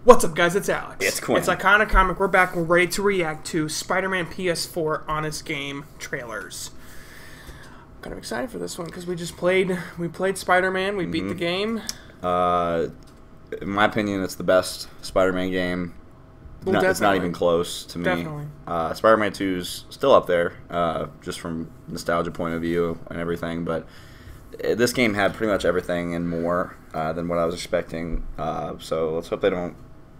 What's up, guys? It's Alex. It's Quinn. It's Iconic Comic. We're back. We're ready to react to Spider-Man PS4 Honest Game trailers. Kind of excited for this one because we played Spider-Man. We beat the game. In my opinion, it's the best Spider-Man game. Well, it's not even close to me. Definitely. Spider-Man 2's still up there, just from nostalgia point of view and everything. But this game had pretty much everything and more than what I was expecting. So let's hope they don't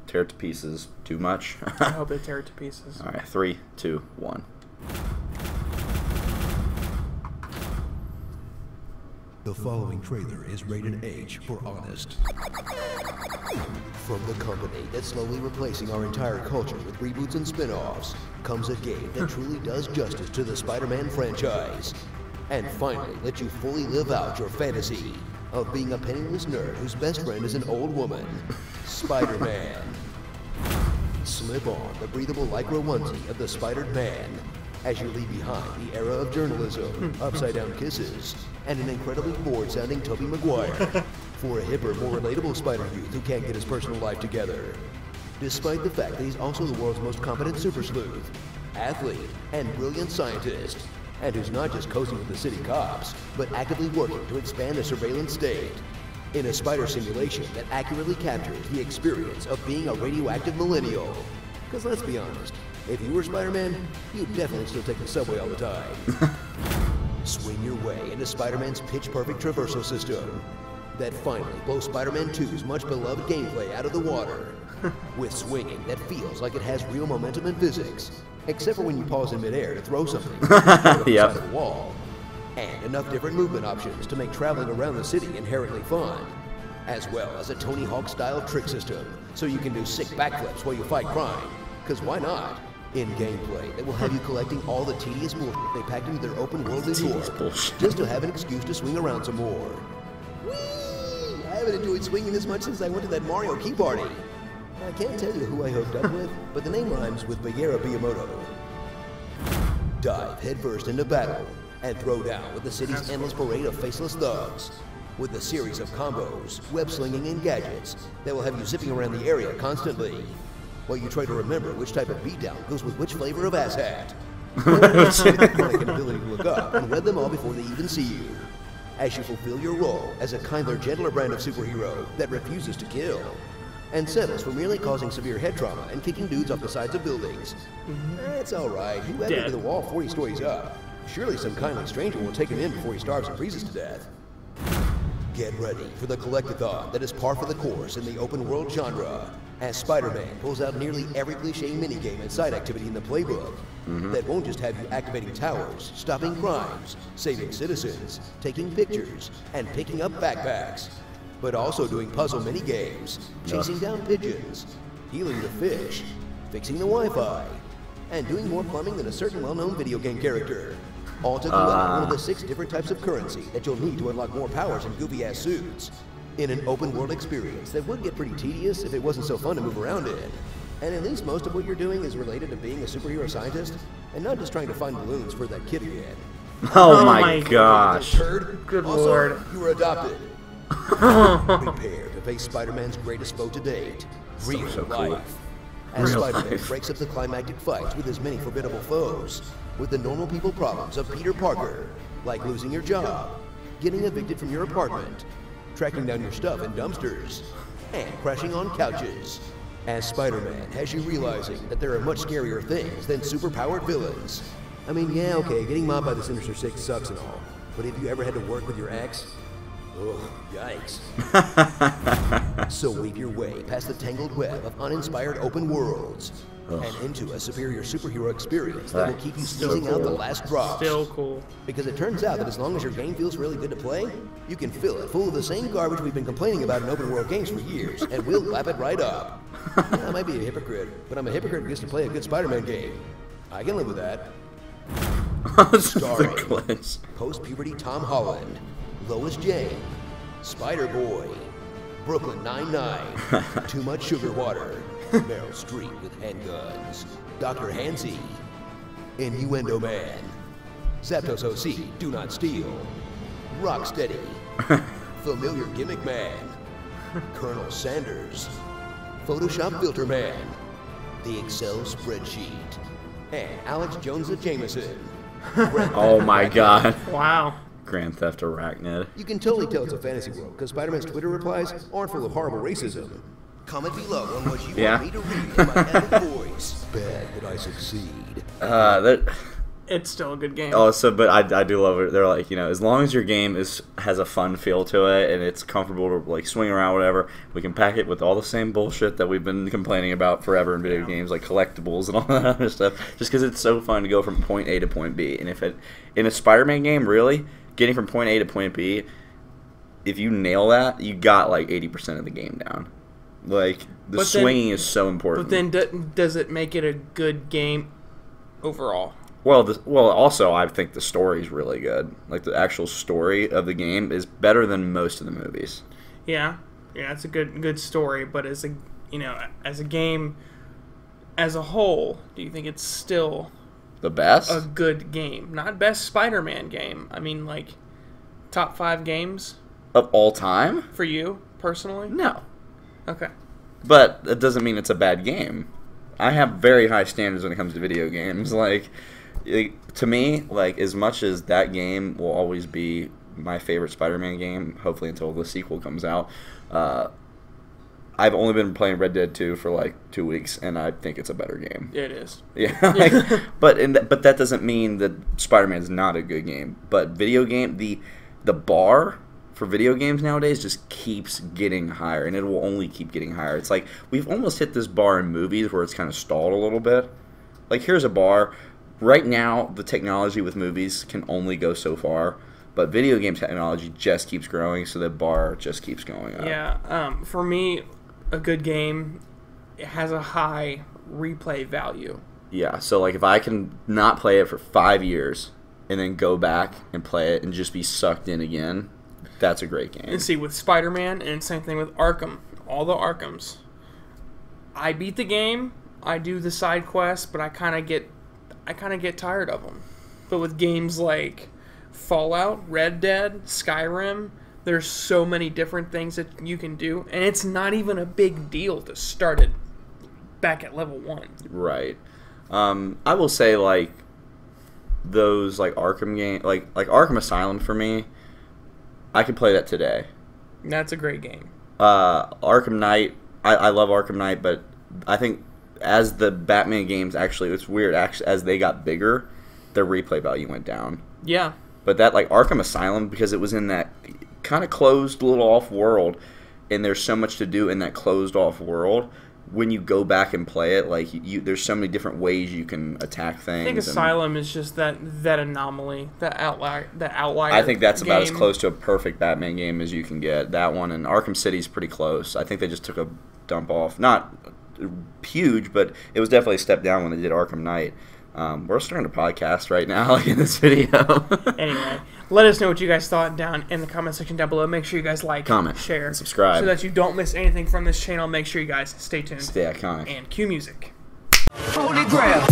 tear it to pieces too much. I hope they tear it to pieces. All right, 3, 2, 1. The following trailer is rated H for honest. From the company that's slowly replacing our entire culture with reboots and spin-offs comes a game that truly does justice to the Spider-Man franchise. And finally, let you fully live out your fantasy of being a penniless nerd whose best friend is an old woman, Spider-Man. Slip on the breathable lycra onesie of the Spider-Man as you leave behind the era of journalism, upside-down kisses, and an incredibly bored-sounding Tobey Maguire for a hipper, more relatable Spider youth who can't get his personal life together. Despite the fact that he's also the world's most competent super sleuth, athlete, and brilliant scientist, and who's not just coasting with the city cops, but actively working to expand the surveillance state in a spider simulation that accurately captures the experience of being a radioactive millennial. Because let's be honest, if you were Spider-Man, you'd definitely still take the subway all the time. Swing your way into Spider-Man's pitch-perfect traversal system that finally blows Spider-Man 2's much-beloved gameplay out of the water, with swinging that feels like it has real momentum and physics, except for when you pause in midair to throw something out of the side of the wall, and enough different movement options to make traveling around the city inherently fun, as well as a Tony Hawk-style trick system so you can do sick backflips while you fight crime, because why not? In gameplay that will have you collecting all the tedious bullshit they packed into their open world New York, just to have an excuse to swing around some more. Whee! I haven't enjoyed swinging this much since I went to that Mario Key Party. I can't tell you who I hooked up with, but the name rhymes with Bagheera Miyamoto. Dive headfirst into battle and throw down with the city's endless parade of faceless thugs, with a series of combos, web slinging, and gadgets that will have you zipping around the area constantly, while you try to remember which type of beatdown goes with which flavor of asshat. An ability to look up and read them all before they even see you, as you fulfill your role as a kinder, gentler brand of superhero that refuses to kill, and settles for merely causing severe head trauma and kicking dudes off the sides of buildings. That's alright, you had him to the wall 40 stories up. Surely some kindly stranger will take him in before he starves and freezes to death. Get ready for the collectathon that is par for the course in the open world genre, as Spider-Man pulls out nearly every cliche minigame and side activity in the playbook that won't just have you activating towers, stopping crimes, saving citizens, taking pictures, and picking up backpacks, but also doing puzzle minigames, chasing down pigeons, healing the fish, fixing the Wi-Fi, and doing more plumbing than a certain well-known video game character. All to collect one of the 6 different types of currency that you'll need to unlock more powers in goofy-ass suits, in an open-world experience that would get pretty tedious if it wasn't so fun to move around in. And at least most of what you're doing is related to being a superhero scientist, and not just trying to find balloons for that kid again. Oh my gosh. Good also, lord. You were adopted. Prepare to face Spider-Man's greatest foe to date, real life. As Spider-Man breaks up the climactic fights with his many formidable foes, with the normal people problems of Peter Parker, like losing your job, getting evicted from your apartment, tracking down your stuff in dumpsters, and crashing on couches. As Spider-Man has you realizing that there are much scarier things than super-powered villains. I mean, yeah, okay, getting mobbed by the Sinister Six sucks and all, but have you ever had to work with your ex? Ugh, yikes. So weave your way past the tangled web of uninspired open worlds and into a superior superhero experience that will keep you squeezing out the last drops. Still cool. Because it turns out that as long as your game feels really good to play, you can fill it full of the same garbage we've been complaining about in open world games for years, and we'll lap it right up. Yeah, I might be a hypocrite, but I'm a hypocrite who gets to play a good Spider-Man game. I can live with that. Starring post-puberty Tom Holland, Lois Jane, Spider-Boy, Brooklyn Nine-Nine, Too Much Sugar Water, Meryl Streep with handguns, Dr. Hansy, Innuendo Man, Zapdos OC, Do Not Steal, Rocksteady, Familiar Gimmick Man, Colonel Sanders, Photoshop Filter Man, the Excel spreadsheet, and Alex Jones the Jameson. Oh my god. Wow. Grand Theft Arachnid. You can totally tell it's a fantasy world because Spider-Man's Twitter replies aren't full of horrible racism. Comment below on what you want me to read in my epic voice. Bad that I succeed. It's still a good game. Oh, but I do love it. They're like, as long as your game has a fun feel to it and it's comfortable to like swing around, whatever, we can pack it with all the same bullshit that we've been complaining about forever in video games, like collectibles and all that other stuff. Just because it's so fun to go from point A to point B. And in a Spider-Man game, really getting from point A to point B, if you nail that, you got like 80% of the game down. Like swinging is so important. But then, does it make it a good game overall? Well, also I think the story's really good. Like the actual story of the game is better than most of the movies. Yeah, it's a good story. But as a game as a whole, do you think it's still the best? A good game, not best Spider-Man game. I mean, like top 5 games of all time for you personally. No. Okay. But it doesn't mean it's a bad game. I have very high standards when it comes to video games. Like to me, like as much as that game will always be my favorite Spider-Man game, hopefully until the sequel comes out, I've only been playing Red Dead 2 for like 2 weeks, and I think it's a better game. It is. Yeah. But that doesn't mean that Spider-Man is not a good game. But video game, the bar for video games nowadays just keeps getting higher, and it will only keep getting higher. It's like we've almost hit this bar in movies where it's kind of stalled a little bit. Like here's a bar. Right now, the technology with movies can only go so far, but video game technology just keeps growing, so the bar just keeps going up. Yeah, for me, a good game, it has a high replay value. Yeah, so like if I can not play it for 5 years and then go back and play it and just be sucked in again, that's a great game. And see, with Spider-Man, and same thing with Arkham, all the Arkhams, I beat the game, I do the side quests, but I kind of get tired of them. But with games like Fallout, Red Dead, Skyrim, there's so many different things that you can do, and it's not even a big deal to start it back at level 1. Right. I will say like those like Arkham game, like Arkham Asylum for me, I could play that today. That's a great game. Arkham Knight, I love Arkham Knight, but I think as the Batman games actually, it's weird, actually, as they got bigger, their replay value went down. Yeah. But that, like, Arkham Asylum, because it was in that kind of closed little off world, and there's so much to do in that closed off world, when you go back and play it, like, there's so many different ways you can attack things. I think Asylum is just that anomaly, that outlier I think that's game. About as close to a perfect Batman game as you can get. That one, and Arkham City's pretty close. I think they just took a dump off. Not huge, but it was definitely a step down when they did Arkham Knight. We're starting a podcast right now, like in this video. Anyway, let us know what you guys thought down in the comment section down below. Make sure you guys like, comment, share, and subscribe, so that you don't miss anything from this channel. Make sure you guys stay tuned. Stay iconic. And cue music. Holy Grail.